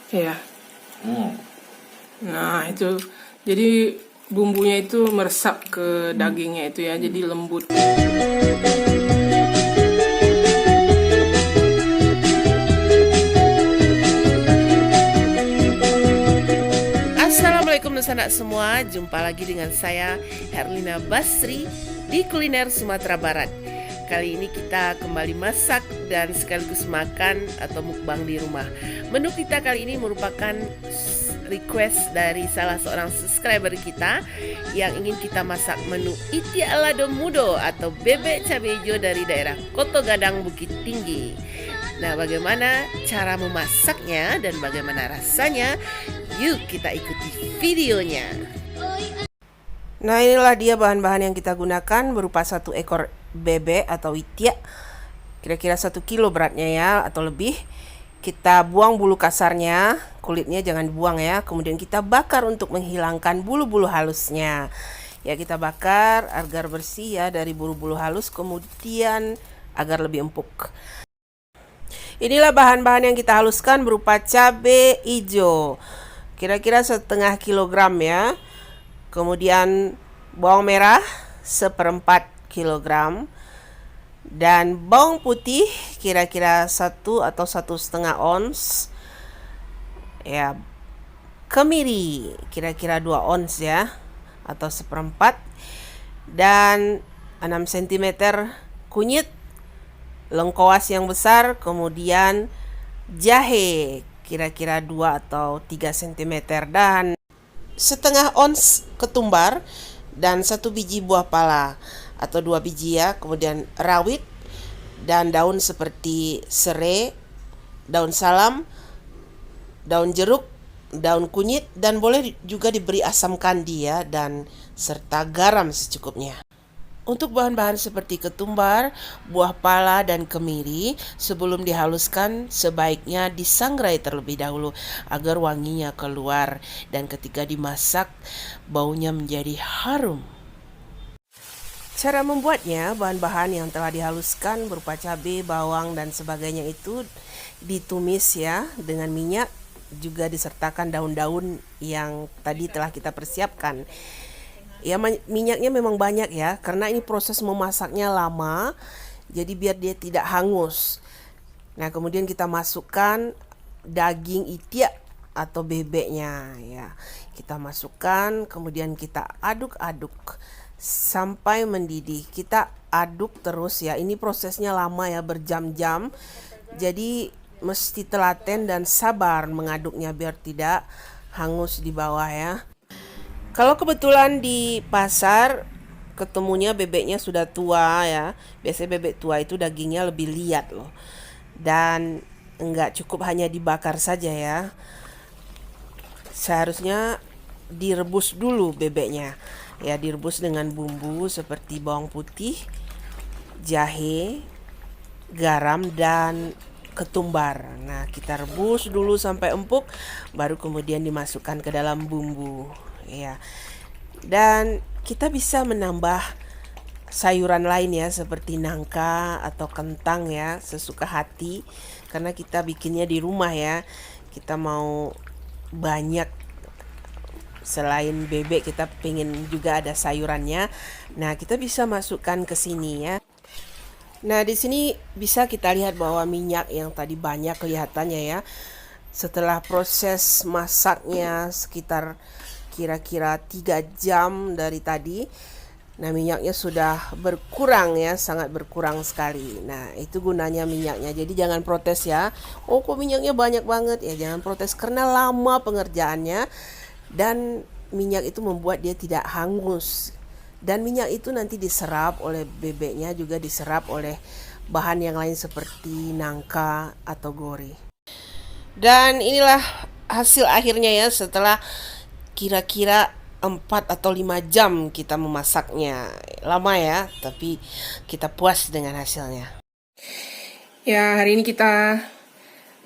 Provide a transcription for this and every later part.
Ya. Nah, itu jadi bumbunya itu meresap ke dagingnya itu ya, jadi lembut. Assalamualaikum sanak semua, jumpa lagi dengan saya Herlina Basri di Kuliner Sumatera Barat. Kali ini kita kembali masak dan sekaligus makan atau mukbang di rumah. Menu kita kali ini merupakan request dari salah seorang subscriber kita yang ingin kita masak menu Itiak Lado Mudo atau bebek cabai hijau dari daerah Koto Gadang Bukit Tinggi. Nah, bagaimana cara memasaknya dan bagaimana rasanya? Yuk kita ikuti videonya. Nah, inilah dia bahan-bahan yang kita gunakan, berupa 1 ekor bebek atau itiak, kira-kira 1 kilo beratnya ya atau lebih. Kita buang bulu kasarnya, kulitnya jangan dibuang ya. Kemudian kita bakar untuk menghilangkan bulu-bulu halusnya. Ya, kita bakar agar bersih ya dari bulu-bulu halus, kemudian agar lebih empuk. Inilah bahan-bahan yang kita haluskan, berupa cabai hijau kira-kira 1/2 kilogram ya. Kemudian bawang merah 1/4 kilogram, dan bawang putih kira-kira 1 atau 1,5 ons ya. Kemiri kira-kira 2 ons ya atau 1/4, dan 6 cm kunyit lengkoas yang besar, kemudian jahe kira-kira 2 atau 3 cm, dan 1/2 ons ketumbar, dan 1 biji buah pala atau 2 biji ya. Kemudian rawit dan daun seperti serai, daun salam, daun jeruk, daun kunyit, dan boleh juga diberi asam kandi ya, dan serta garam secukupnya. Untuk bahan-bahan seperti ketumbar, buah pala, dan kemiri, sebelum dihaluskan sebaiknya disangrai terlebih dahulu agar wanginya keluar, dan ketika dimasak baunya menjadi harum. Cara membuatnya, bahan-bahan yang telah dihaluskan berupa cabai, bawang, dan sebagainya itu ditumis ya dengan minyak, juga disertakan daun-daun yang tadi telah kita persiapkan. Ya, minyaknya memang banyak ya, karena ini proses memasaknya lama, jadi biar dia tidak hangus. Nah, kemudian kita masukkan daging itiak atau bebeknya ya. Kita masukkan, kemudian kita aduk-aduk sampai mendidih. Kita aduk terus ya. Ini prosesnya lama ya, berjam-jam. Jadi mesti telaten dan sabar mengaduknya biar tidak hangus di bawah ya. Kalau kebetulan di pasar ketemunya bebeknya sudah tua ya, biasanya bebek tua itu dagingnya lebih liat loh, dan enggak cukup hanya dibakar saja ya, seharusnya direbus dulu bebeknya ya. Direbus dengan bumbu seperti bawang putih, jahe, garam, dan ketumbar. Nah, kita rebus dulu sampai empuk, baru kemudian dimasukkan ke dalam bumbu ya. Dan kita bisa menambah sayuran lain ya, seperti nangka atau kentang ya, sesuka hati, karena kita bikinnya di rumah ya. Kita mau banyak, selain bebek kita pengen juga ada sayurannya. Nah, kita bisa masukkan ke sini ya. Nah, di sini bisa kita lihat bahwa minyak yang tadi banyak kelihatannya ya. Setelah proses masaknya sekitar kira-kira 3 jam dari tadi, nah minyaknya sudah berkurang ya, sangat berkurang sekali. Nah, itu gunanya minyaknya. Jadi jangan protes ya, oh kok minyaknya banyak banget ya, jangan protes karena lama pengerjaannya, dan minyak itu membuat dia tidak hangus. Dan minyak itu nanti diserap oleh bebeknya, juga diserap oleh bahan yang lain seperti nangka atau gori. Dan inilah hasil akhirnya ya, setelah kira-kira 4 atau 5 jam kita memasaknya. Lama ya, tapi kita puas dengan hasilnya. Ya, hari ini kita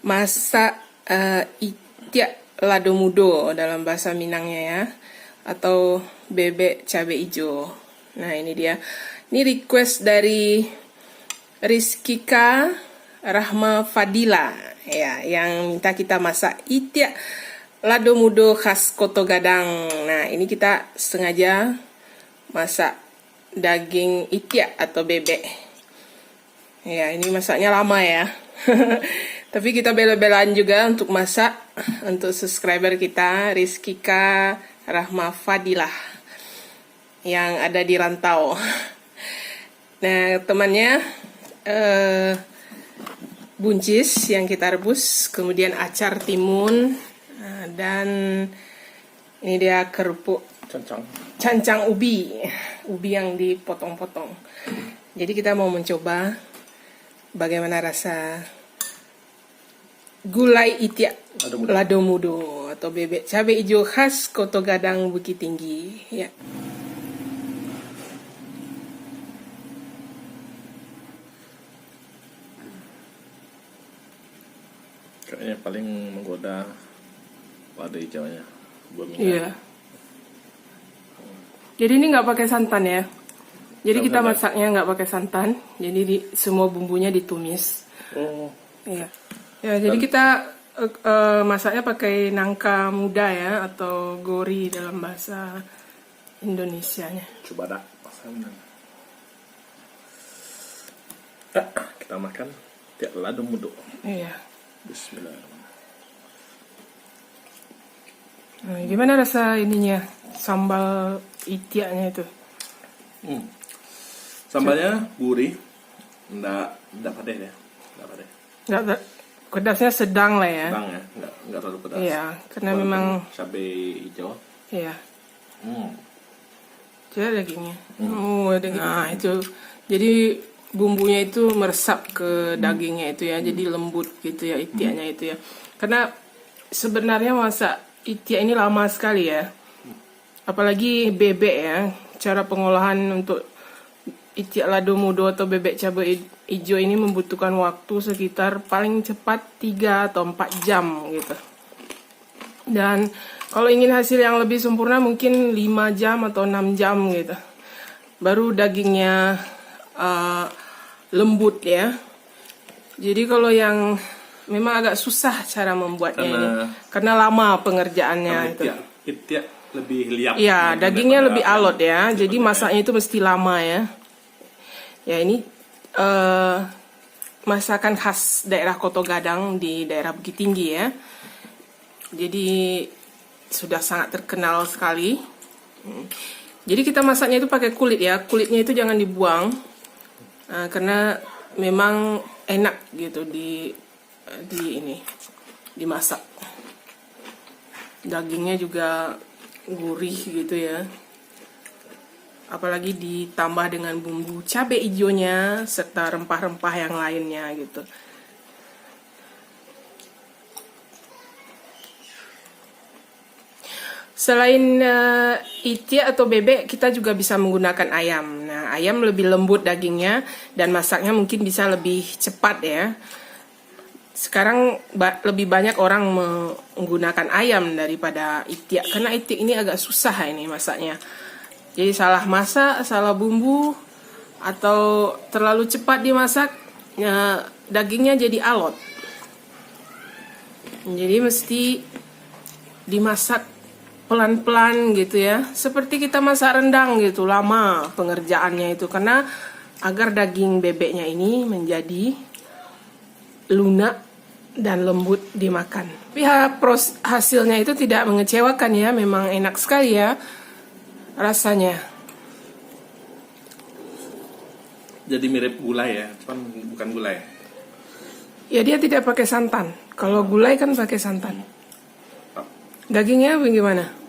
masak itiak lado mudo dalam bahasa Minangnya ya, atau bebek cabai hijau. Nah, ini dia. Ini request dari Rizkika Rahma Fadila ya, yang minta kita masak itiak lado mudo khas Koto Gadang. Nah, ini kita sengaja masak daging itiak atau bebek. Ya, ini masaknya lama ya. Tapi kita bela-belaan juga untuk masak untuk subscriber kita, Rizkika Rahma Fadilah, yang ada di rantau. Nah, temannya buncis yang kita rebus, kemudian acar timun, dan ini dia kerupuk cancang ubi yang dipotong-potong. Jadi kita mau mencoba bagaimana rasa gulai itiak lado mudo atau bebek cabai hijau khas Koto Gadang Bukit Tinggi ya. Kayaknya paling menggoda lada hijaunya. Iya. Jadi ini nggak pakai santan ya. Jadi kita masaknya nggak pakai santan. Jadi semua bumbunya ditumis. Oh. Iya. Ya, jadi kita masaknya pakai nangka muda ya, atau gori dalam bahasa Indonesianya. Coba dah pasangan. Kita makan tiak lado mudo. Iya. Bismillahirrahmanirrahim. Nah, gimana rasa ininya, sambal itiaknya itu? Sambalnya gurih, enggak pedas ya, enggak pedas. Nggak, pedasnya sedang lah ya. Sedang ya, enggak terlalu pedas. Iya, karena Walaupun memang cabai hijau. iya. Hmm. Coba dagingnya. Oh, daging. Nah, itu. Jadi bumbunya itu meresap ke dagingnya itu ya, jadi lembut gitu ya itiaknya itu ya. Karena sebenarnya masak itiak ini lama sekali ya. Apalagi bebek ya. Cara pengolahan untuk itiak lado mudo atau bebek cabai hijau ini membutuhkan waktu sekitar paling cepat 3 atau 4 jam gitu. Dan kalau ingin hasil yang lebih sempurna mungkin 5 jam atau 6 jam gitu. Baru dagingnya lembut ya. Jadi kalau yang memang agak susah cara membuatnya ini karena lama pengerjaannya itu. Itiak lebih liap. Iya, dagingnya lebih alot ya. Jadi masaknya itu mesti lama ya. Ya, ini masakan khas daerah Koto Gadang di daerah Bukit Tinggi ya. Jadi sudah sangat terkenal sekali. Jadi kita masaknya itu pakai kulit ya. Kulitnya itu jangan dibuang. Karena memang enak gitu dimasak. Dagingnya juga gurih gitu ya. Apalagi ditambah dengan bumbu cabai hijaunya serta rempah-rempah yang lainnya gitu. Selain itiak atau bebek, kita juga bisa menggunakan ayam. Nah, ayam lebih lembut dagingnya dan masaknya mungkin bisa lebih cepat ya. Sekarang lebih banyak orang menggunakan ayam daripada itiak, karena itiak ini agak susah ini masaknya. Jadi salah masak, salah bumbu, atau terlalu cepat dimasak, ya, dagingnya jadi alot. Jadi mesti dimasak pelan-pelan gitu ya, seperti kita masak rendang gitu, lama pengerjaannya itu karena agar daging bebeknya ini menjadi lunak dan lembut dimakan. Tapi hasilnya itu tidak mengecewakan ya, memang enak sekali ya rasanya. Jadi mirip gulai ya, cuman bukan gulai. Ya, dia tidak pakai santan. Kalau gulai kan pakai santan. Dagingnya bagaimana?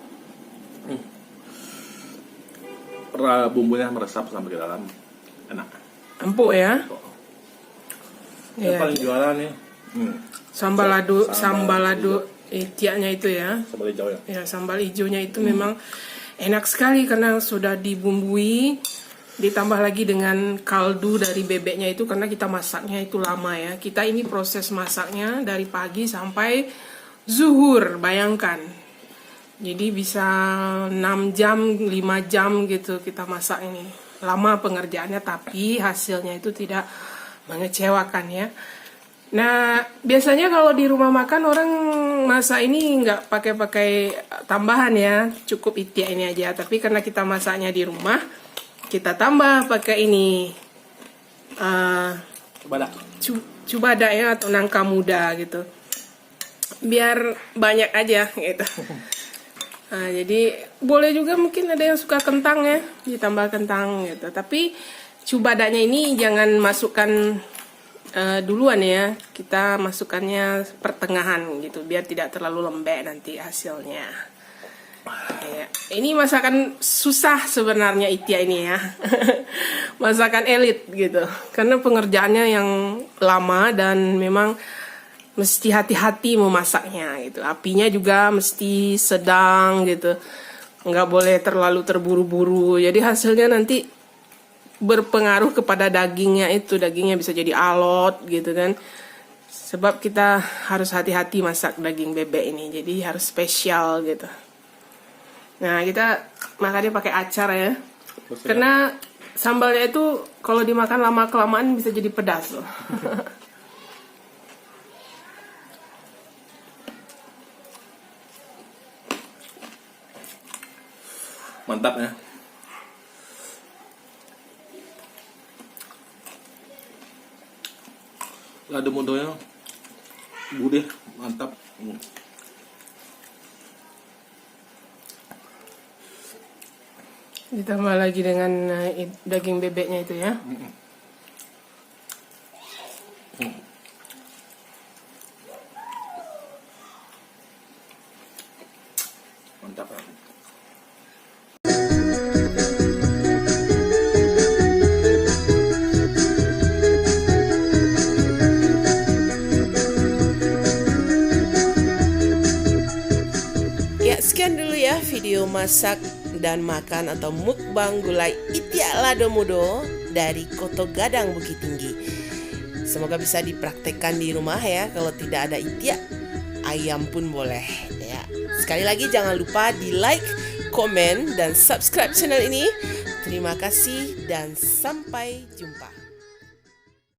Bumbunya meresap sampai ke dalam, enak. Empuk ya. Yang paling jualan nih Sambal lado itiaknya itu ya. sambal hijau ya. Ya, sambal hijaunya itu memang enak sekali karena sudah dibumbui, ditambah lagi dengan kaldu dari bebeknya itu karena kita masaknya itu lama ya. Kita ini proses masaknya dari pagi sampai zuhur, bayangkan. Jadi bisa 6 jam, 5 jam gitu kita masak ini. Lama pengerjaannya tapi hasilnya itu tidak mengecewakan ya. Nah, biasanya kalau di rumah makan orang masak ini nggak pakai tambahan ya, cukup itiak ini aja. Tapi karena kita masaknya di rumah, kita tambah pakai ini Coba dah. cubada ya atau nangka muda gitu, biar banyak aja gitu. Nah, jadi boleh juga mungkin ada yang suka kentang ya, ditambah kentang gitu. Tapi cubadanya ini jangan masukkan duluan ya, kita masukkannya pertengahan gitu biar tidak terlalu lembek nanti hasilnya ya. Ini masakan susah sebenarnya itiak ini ya. Masakan elit gitu karena pengerjaannya yang lama dan memang mesti hati-hati memasaknya gitu, apinya juga mesti sedang gitu, nggak boleh terlalu terburu-buru, jadi hasilnya nanti berpengaruh kepada dagingnya itu, dagingnya bisa jadi alot gitu kan. Sebab kita harus hati-hati masak daging bebek ini, jadi harus spesial gitu. Nah, kita makannya pakai acar ya. Karena sambalnya itu kalau dimakan lama-kelamaan bisa jadi pedas loh. Mantap ya. Lado mudonya gurih, mantap. Ditambah lagi dengan daging bebeknya itu ya. Mantap ya. Ya, sekian dulu ya video masak dan makan atau mukbang gulai itiak lado mudo dari Koto Gadang Bukit Tinggi. Semoga bisa dipraktekkan di rumah ya. Kalau tidak ada itiak, ayam pun boleh ya. Sekali lagi jangan lupa di like, komen, dan subscribe channel ini. Terima kasih dan sampai jumpa.